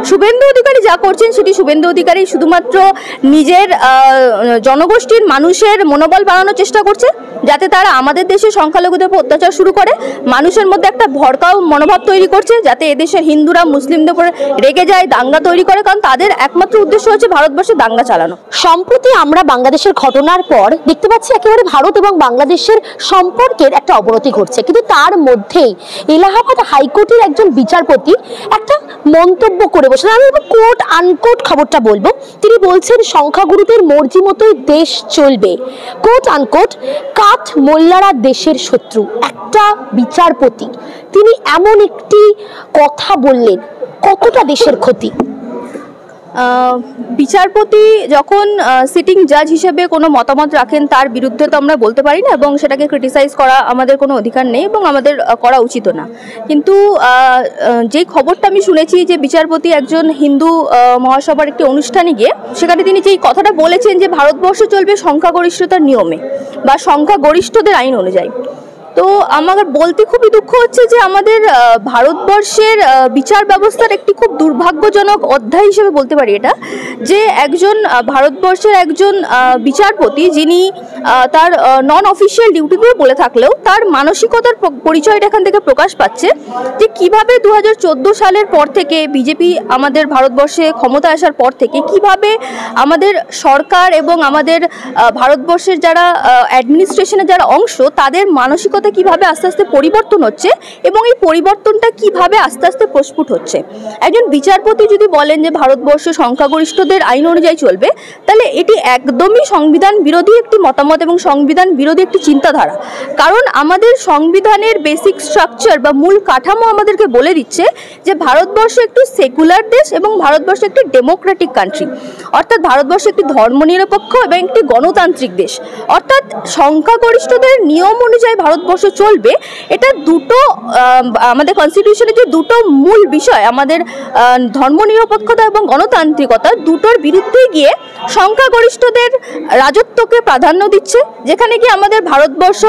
শুভেন্দু অধিকারী যা করছেন সেটি শুভেন্দু অধিকারী শুধুমাত্র নিজের জনগোষ্ঠীর মানুষের মনোবল বাড়ানোর চেষ্টা করছে, যাতে তারা আমাদের দেশে সংখ্যালঘুদের উপর অত্যাচার শুরু করে, মানুষের মধ্যে একটা ভড়কাও মনোভাব তৈরি করছে, যাতে এদেশের হিন্দুরা মুসলিমদের উপরে রেগে যায়, দাঙ্গা তৈরি করে, কারণ তাদের একমাত্র উদ্দেশ্য হচ্ছে ভারতবর্ষে দাঙ্গা চালানো। সম্প্রতি আমরা বাংলাদেশের ঘটনার পর দেখতে পাচ্ছি একেবারে ভারত এবং বাংলাদেশের সম্পর্কের একটা অবনতি ঘটছে, কিন্তু তার মধ্যেই এলাহাবাদ হাইকোর্টের একজন বিচারপতি একটা মন্তব্য করে বসেছেন। আমি কোট আনকোট খবরটা বলবো। তিনি বলছেন সংখ্যাগুরুদের মর্জি মতোই দেশ চলবে, কোট আনকোট, কাঠ মোল্লারা দেশের শত্রু। একটা বিচারপতি তিনি এমন একটি কথা বললেন, কতটা দেশের ক্ষতি? বিচারপতি যখন সিটিং জাজ হিসেবে কোনো মতামত রাখেন, তার বিরুদ্ধে তো আমরা বলতে পারি না এবং সেটাকে ক্রিটিসাইজ করা আমাদের কোনো অধিকার নেই এবং আমাদের করা উচিত না। কিন্তু যেই খবরটা আমি শুনেছি যে বিচারপতি একজন হিন্দু মহাসভার একটি অনুষ্ঠানে গিয়ে সেখানে তিনি যেই কথাটা বলেছেন যে ভারতবর্ষ চলবে সংখ্যাগরিষ্ঠতার নিয়মে বা সংখ্যাগরিষ্ঠদের আইন অনুযায়ী, তো আমার বলতে খুবই দুঃখ হচ্ছে যে আমাদের ভারতবর্ষের বিচার ব্যবস্থার একটি খুব দুর্ভাগ্যজনক অধ্যায় হিসেবে বলতে পারি এটা, যে একজন ভারতবর্ষের একজন বিচারপতি যিনি তার নন অফিসিয়াল ডিউটিতে বলে থাকলেও তার মানসিকতার পরিচয়টা এখান থেকে প্রকাশ পাচ্ছে, যে কিভাবে 2014 সালের পর থেকে বিজেপি আমাদের ভারতবর্ষে ক্ষমতা আসার পর থেকে কিভাবে আমাদের সরকার এবং আমাদের ভারতবর্ষের যারা অ্যাডমিনিস্ট্রেশনের যারা অংশ তাদের মানসিকতা কিভাবে আস্তে আস্তে পরিবর্তন হচ্ছে এবং এই পরিবর্তনটা কিভাবে আস্তে আস্তে প্রস্ফুট হচ্ছে। একজন বিচারপতি যদি বলেন যে ভারতবর্ষ সংখ্যাগরিষ্ঠদের আইন অনুযায়ী চলবে, তাহলে এটি একদমই সংবিধান বিরোধী একটি মতামত এবং সংবিধান বিরোধী একটি চিন্তাধারা। কারণ আমাদের সংবিধানের বেসিক স্ট্রাকচার বা মূল কাঠামো আমাদেরকে বলে দিচ্ছে যে ভারতবর্ষ একটি সেকুলার দেশ এবং ভারতবর্ষ একটি ডেমোক্রেটিক কান্ট্রি, অর্থাৎ ভারতবর্ষ একটি ধর্মনিরপেক্ষ এবং একটি গণতান্ত্রিক দেশ। অর্থাৎ সংখ্যাগরিষ্ঠদের নিয়ম অনুযায়ী ভারতবর্ষ চলবে, এটা দুটো আমাদের কনস্টিটিউশনের যে দুটো মূল বিষয়, আমাদের ধর্মনিরপেক্ষতা এবং গণতান্ত্রিকতা, দুটোর বিরুদ্ধে গিয়ে সংখ্যাগরিষ্ঠদের রাজত্বকে প্রাধান্য দিচ্ছে, যেখানে কি আমাদের ভারতবর্ষ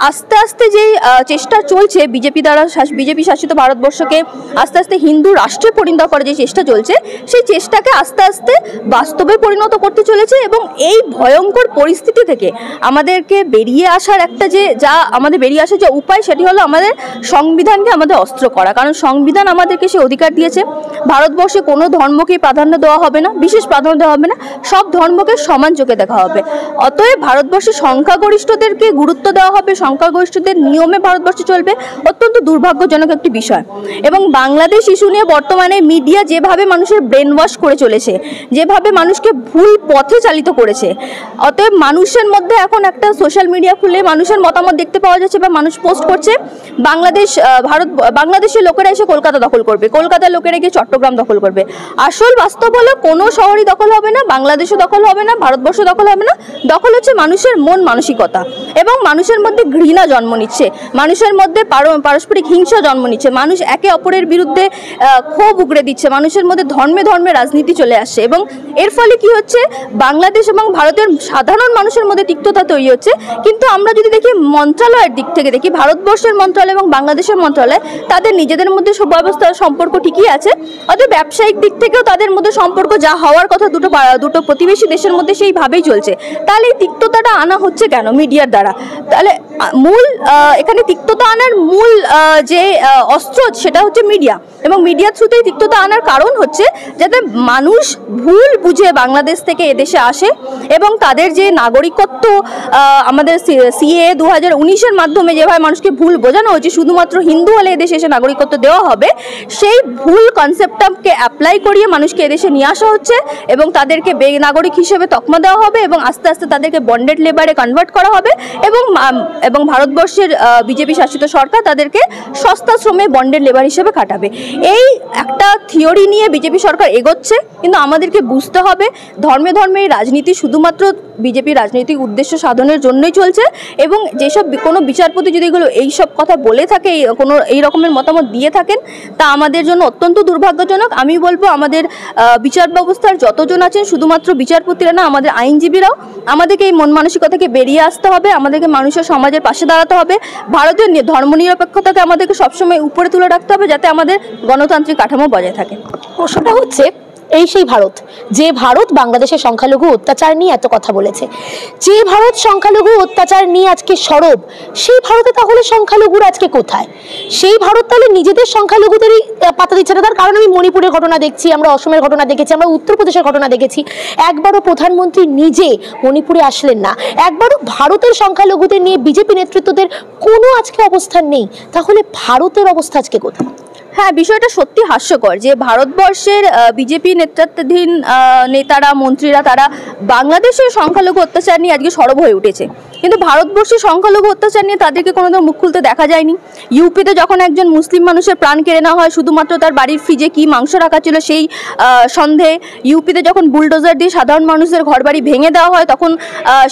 আস্তে আস্তে যে চেষ্টা চলছে বিজেপি শাসিত ভারতবর্ষকে আস্তে আস্তে হিন্দু রাষ্ট্রে পরিণত করার যে চেষ্টা চলছে, সেই চেষ্টাকে আস্তে আস্তে বাস্তবে পরিণত করতে চলেছে। এবং এই ভয়ঙ্কর পরিস্থিতি থেকে আমাদেরকে বেরিয়ে আসার একটা আমাদের বেরিয়ে আসার যে উপায়, সেটি হলো আমাদের সংবিধানকে আমাদের অস্ত্র করা। কারণ সংবিধান আমাদেরকে সে অধিকার দিয়েছে, ভারতবর্ষে কোনো ধর্মকেই প্রাধান্য দেওয়া হবে না, বিশেষ প্রাধান্য দেওয়া হবে না, সব ধর্মকে সমান চোখে দেখা হবে। অতএব ভারতবর্ষে সংখ্যাগরিষ্ঠদেরকে গুরুত্ব দেওয়া হবে, সংখ্যাগরিষ্ঠদের নিয়মে ভারতবর্ষে চলবে, অত্যন্ত দুর্ভাগ্যজনক একটি বিষয়। এবং বাংলাদেশ ইস্যু নিয়ে বর্তমানে মিডিয়া যেভাবে মানুষের ব্রেন ওয়াশ করে চলেছে, যেভাবে মানুষকে ভুল পথে চালিত করেছে, অতএব মানুষের মধ্যে এখন একটা সোশ্যাল মিডিয়া খুলে মানুষের মতামত দেখতে পাওয়া যাচ্ছে বা মানুষ পোস্ট করছে বাংলাদেশের লোকেরা এসে কলকাতা দখল করবে, কলকাতার লোকেরা গিয়ে চট্টগ্রাম দখল করবে। আসল বাস্তব হলো কোনো শহরই দখল হবে না, বাংলাদেশও দখল হবে না, ভারতবর্ষ দখল হবে না। দখল হচ্ছে মানুষের মন মানসিকতা এবং মানুষের মধ্যে ঘৃণা জন্ম নিচ্ছে, মানুষের মধ্যে পারস্পরিক হিংসা জন্ম নিচ্ছে, মানুষ একে অপরের বিরুদ্ধে ক্ষোভ উগড়ে দিচ্ছে, মানুষের মধ্যে ধর্মে ধর্মে রাজনীতি চলে আসছে। এবং এর ফলে কি হচ্ছে, বাংলাদেশ এবং ভারতের সাধারণ মানুষের মধ্যে তিক্ততা তৈরি হচ্ছে। কিন্তু আমরা যদি দেখি মন্ত্রণালয়ের দিক থেকে দেখি, ভারতবর্ষের মন্ত্রণালয় এবং বাংলাদেশের মন্ত্রণালয় তাদের নিজেদের মধ্যে সুব্যবস্থার সম্পর্ক ঠিকই আছে, অতএব ব্যবসায়িক দিক থেকেও তাদের মধ্যে সম্পর্ক যা হওয়ার কথা দুটো প্রতিবেশী দেশের মধ্যে সেইভাবেই চলছে। তাহলে এই তিক্ততাটা আনা হচ্ছে কেন মিডিয়ার দ্বারা? তাহলে মূল এখানে তিক্ততা আনার মূল যে অস্ত্র সেটা হচ্ছে মিডিয়া, এবং মিডিয়ার থ্রুতেই তিক্ততা আনার কারণ হচ্ছে যাতে মানুষ ভুল বুঝে বাংলাদেশ থেকে এদেশে আসে এবং তাদের যে নাগরিকত্ব আমাদের সিএ 2019-এর মাধ্যমে যেভাবে মানুষকে ভুল বোঝানো হয়েছে শুধুমাত্র হিন্দু হলে এদেশে এসে নাগরিকত্ব দেওয়া হবে, সেই ভুল কনসেপ্টটাকে অ্যাপ্লাই করিয়ে মানুষকে এদেশে নিয়ে আসা হচ্ছে এবং তাদেরকে বেনাগরিক হিসেবে তকমা দেওয়া হবে এবং আস্তে আস্তে তাদেরকে বন্ডেড লেবারে কনভার্ট করা হবে এবং ভারতবর্ষের বিজেপি শাসিত সরকার তাদেরকে সস্তা শ্রমে বন্ডেড লেবার হিসেবে খাটাবে। এই একটা থিওরি নিয়ে বিজেপি সরকার এগোচ্ছে, কিন্তু আমাদেরকে বুঝতে হবে ধর্মে ধর্মে এই রাজনীতি শুধুমাত্র বিজেপির রাজনৈতিক উদ্দেশ্য সাধনের জন্যই চলছে এবং যেসব কোনো বিচার বিচারপতি যদি এগুলো এইসব কথা বলে থাকে, কোনো এই রকমের মতামত দিয়ে থাকেন, তা আমাদের জন্য অত্যন্ত দুর্ভাগ্যজনক। আমি বলবো আমাদের বিচার ব্যবস্থার যতজন আছেন, শুধুমাত্র বিচারপতিরা না, আমাদের আইনজীবীরাও আমাদেরকে এই মন মানসিকতা থেকে বেরিয়ে আসতে হবে। আমাদেরকে মানুষের সমাজের পাশে দাঁড়াতে হবে। ভারতীয় ধর্মনিরপেক্ষতাকে আমাদেরকে সবসময় উপরে তুলে রাখতে হবে, যাতে আমাদের গণতান্ত্রিক কাঠামো বজায় থাকে। প্রশ্নটা হচ্ছে এই সেই ভারত, যে ভারত বাংলাদেশের সংখ্যালঘু অত্যাচার নিয়ে এত কথা বলেছে, যে ভারত সংখ্যালঘু অত্যাচার নিয়ে আজকে সরব, সেই ভারতে তাহলে সংখ্যালঘুরা আজকে কোথায়? সেই ভারত তাহলে নিজেদের সংখ্যালঘুদেরই পাতা দিচ্ছে না। তার কারণ আমি মণিপুরের ঘটনা দেখছি, আমরা অসমের ঘটনা দেখেছি, আমরা উত্তরপ্রদেশের ঘটনা দেখেছি। একবারও প্রধানমন্ত্রী নিজে মণিপুরে আসলেন না, একবারও ভারতের সংখ্যালঘুদের নিয়ে বিজেপি নেতৃত্বদের কোনো আজকে অবস্থান নেই। তাহলে ভারতের অবস্থা আজকে কোথায়? হ্যাঁ, বিষয়টা সত্যি হাস্যকর যে ভারতবর্ষের বিজেপি নেতৃত্বাধীন নেতারা, মন্ত্রীরা, তারা বাংলাদেশের সংখ্যালঘু অত্যাচার নিয়ে আজকে সরব হয়ে উঠেছে, কিন্তু ভারতবর্ষের সংখ্যালঘু অত্যাচার নিয়ে তাদেরকে কোনোদিন মুখ খুলতে দেখা যায়নি। ইউপিতে যখন একজন মুসলিম মানুষের প্রাণ কেড়ে নেওয়া হয় শুধুমাত্র তার বাড়ির ফ্রিজে কি মাংস রাখা ছিল সেই সন্দেহে, ইউপিতে যখন বুলডোজার দিয়ে সাধারণ মানুষদের ঘরবাড়ি ভেঙে দেওয়া হয়, তখন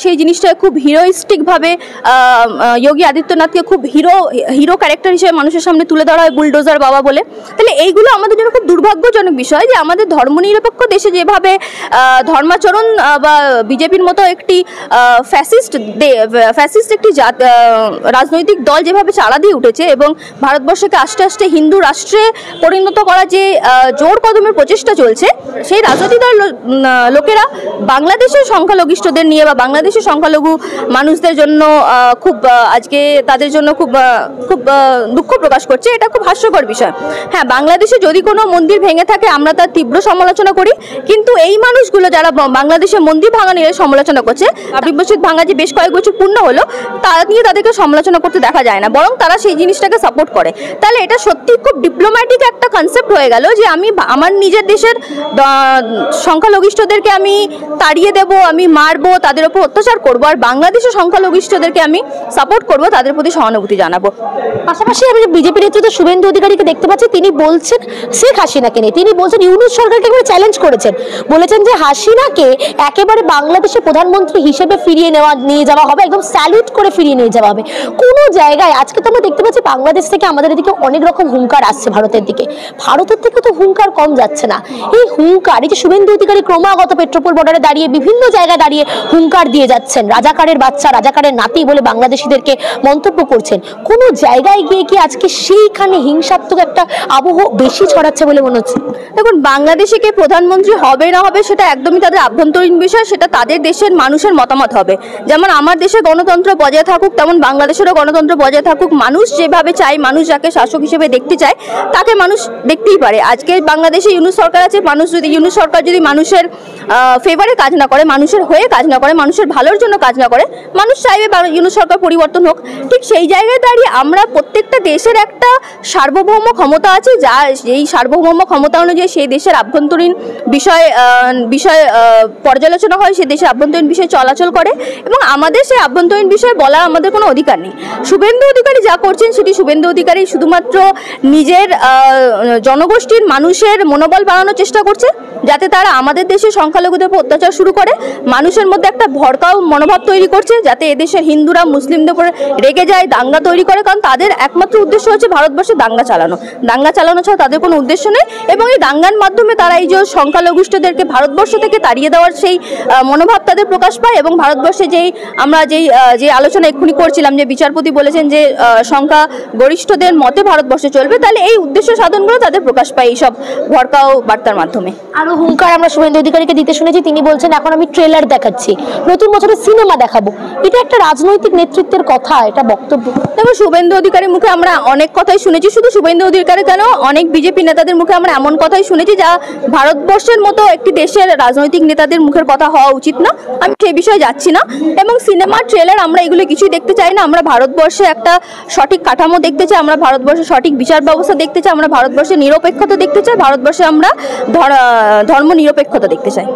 সেই জিনিসটা খুব হিরোইস্টিকভাবে যোগী আদিত্যনাথকে খুব হিরো ক্যারেক্টার হিসেবে মানুষের সামনে তুলে ধরা হয়, বুলডোজার বাবা বলে। তাহলে এইগুলো আমাদের জন্য খুব দুর্ভাগ্যজনক বিষয় যে আমাদের ধর্মনিরপেক্ষ দেশে যেভাবে ধর্মাচরণ বা বিজেপির মতো একটি ফ্যাসিস্ট একটি রাজনৈতিক দল যেভাবে চালা দিয়ে উঠেছে এবং ভারতবর্ষকে আস্তে আস্তে হিন্দু রাষ্ট্রে পরিণত করা যে জোর কদমের প্রচেষ্টা চলছে, সেই রাজনৈতিক দল লোকেরা বাংলাদেশের সংখ্যালঘিষ্ঠদের নিয়ে বা বাংলাদেশের সংখ্যালঘু মানুষদের জন্য খুব আজকে তাদের জন্য খুব দুঃখ প্রকাশ করছে। এটা খুব হাস্যকর বিষয়। হ্যাঁ, বাংলাদেশে যদি কোনো মন্দির ভেঙে থাকে আমরা তার তীব্র সমালোচনা করি, কিন্তু এই মানুষগুলো যারা বাংলাদেশে মন্দির ভাঙা নিয়ে সমালোচনা করছে, বাবরি মসজিদ ভাঙা যে বেশ কয়েক বছর পূর্ণ হলো তা নিয়ে তাদেরকে সমালোচনা করতে দেখা যায় না, বরং তারা সেই জিনিসটাকে সাপোর্ট করে। তাহলে এটা সত্যি খুব ডিপ্লোম্যাটিক একটা কনসেপ্ট হয়ে গেল যে আমি আমার নিজের দেশের সংখ্যালঘিষ্ঠদেরকে আমি তাড়িয়ে দেব, আমি মারবো, তাদের উপর অত্যাচার করবো, আর বাংলাদেশের সংখ্যালঘিষ্ঠদেরকে আমি সাপোর্ট করবো, তাদের প্রতি সহানুভূতি জানাবো। পাশাপাশি আমি বিজেপি নেতৃত্ব শুভেন্দু অধিকারীকে দেখতে পাচ্ছি, তিনি বলছেন শেখ হাসিনাকে নিয়ে, তিনি বলছেন ইউনূস সরকারকে একবার চ্যালেঞ্জ করেছেন, বলেছেন যে হাসিনাকে একেবারে বাংলাদেশে প্রধানমন্ত্রী হিসেবে নিয়ে যাওয়া হবে, একদম স্যালুট করে ফিরিয়ে নিয়ে যাওয়া হবে। কোনো জায়গায় আজকে তো আমরা দেখতে পাচ্ছি বাংলাদেশ থেকে আমাদের এদিকে অনেক রকম হুঙ্কার আসছে ভারতের দিকে, ভারতের থেকে তো হুঙ্কার কম যাচ্ছে না। এই হুঙ্কার, এই যে শুভেন্দু অধিকারী ক্রমাগত পেট্রোপোল বর্ডারে দাঁড়িয়ে বিভিন্ন জায়গায় দাঁড়িয়ে হুঙ্কার দিয়ে যাচ্ছেন, রাজাকারের বাচ্চা, রাজাকারের নাতি বলে বাংলাদেশিদেরকে মন্তব্য করছেন, কোনো জায়গায় গিয়ে কি আজকে সেইখানে হিংসাত্মক একটা আবহ বেশি ছড়াচ্ছে বলে মনে হচ্ছে? দেখুন, বাংলাদেশে কে প্রধানমন্ত্রী হবে না হবে সেটা একদমই তাদের আভ্যন্তরীণ বিষয়, সেটা তাদের দেশের মানুষের মতামত হবে। যেমন আমার দেশে গণতন্ত্র বজায় থাকুক, তেমন বাংলাদেশেরও গণতন্ত্র বজায় থাকুক। মানুষ যেভাবে চায়, মানুষ যাকে শাসক হিসেবে দেখতে চায় তাকে মানুষ দেখতেই পারে। আজকে বাংলাদেশে ইউনূস সরকার আছে, ইউনূস সরকার যদি মানুষের ফেভারে কাজ না করে, মানুষের হয়ে কাজ না করে, মানুষের ভালোর জন্য কাজ না করে, মানুষ চাইবে ইউনূস সরকার পরিবর্তন হোক। ঠিক সেই জায়গায় দাঁড়িয়ে আমরা প্রত্যেকটা দেশের একটা সার্বভৌম ক্ষমতা আছে, যা এই সার্বভৌম ক্ষমতা অনুযায়ী সেই দেশের আভ্যন্তরীণ বিষয় পর্যালোচনা হয়, সেই দেশের আভ্যন্তরীণ বিষয় চলাচল করে, এবং আমাদের সেই আভ্যন্তরীণ বিষয়ে বলার আমাদের কোনো অধিকার নেই। শুভেন্দু অধিকারী যা করছেন সেটি শুভেন্দু অধিকারী শুধুমাত্র নিজের জনগোষ্ঠীর মানুষের মনোবল বাড়ানোর চেষ্টা করছে, যাতে তারা আমাদের দেশের সংখ্যালঘুদের উপর অত্যাচার শুরু করে, মানুষের মধ্যে একটা ভড়কাও মনোভাব তৈরি করছে, যাতে এদেশের হিন্দুরা মুসলিমদের উপরে রেগে যায়, দাঙ্গা তৈরি করে। কারণ তাদের একমাত্র উদ্দেশ্য হচ্ছে ভারতবর্ষে দাঙ্গা চালানো ছাড়া তাদের কোনো উদ্দেশ্য নেই। এবং এই দাঙ্গার মাধ্যমে তারা এই যে সংখ্যালঘিষ্ঠদেরকে ভারতবর্ষ থেকে তাড়িয়ে দেওয়ার সেই মনোভাব তাদের প্রকাশ পায়। এবং ভারতবর্ষে আমরা যে আলোচনা এক্ষুনি করছিলাম, যে বিচারপতি বলেছেন যে সংখ্যা গরিষ্ঠদের মতে ভারতবর্ষে চলবে, তাহলে এই উদ্দেশ্য সাধনগুলো তাদের প্রকাশ পায় এইসব ভড়কাও বার্তার মাধ্যমে। আরো হুঙ্কার আমরা শুভেন্দু অধিকারীকে দিতে শুনেছি, তিনি বলছেন এখন আমি ট্রেলার দেখাচ্ছি, নতুন বছরের সিনেমা দেখাবো। এটা একটা রাজনৈতিক নেতৃত্বের কথা, এটা বক্তব্য। দেখো, শুভেন্দু অধিকারীর মুখে আমরা অনেক কথাই শুনেছি, শুধু শুভেন্দু অধিকারী কেন, অনেক বিজেপি নেতাদের মুখে আমরা এমন কথাই শুনেছি যা ভারতবর্ষের মতো একটি দেশের রাজনৈতিক নেতাদের মুখের কথা হওয়া উচিত না। আমি সেই বিষয়ে যাচ্ছি না। এবং সিনেমা ট্রেলার আমরা এগুলো কিছুই দেখতে চাই না। আমরা ভারতবর্ষে একটা সঠিক কাঠামো দেখতে চাই, আমরা ভারতবর্ষে সঠিক বিচার ব্যবস্থা দেখতে চাই, আমরা ভারতবর্ষে নিরপেক্ষতা দেখতে চাই, ভারতবর্ষে আমরা ধর্ম নিরপেক্ষতা দেখতে চাই।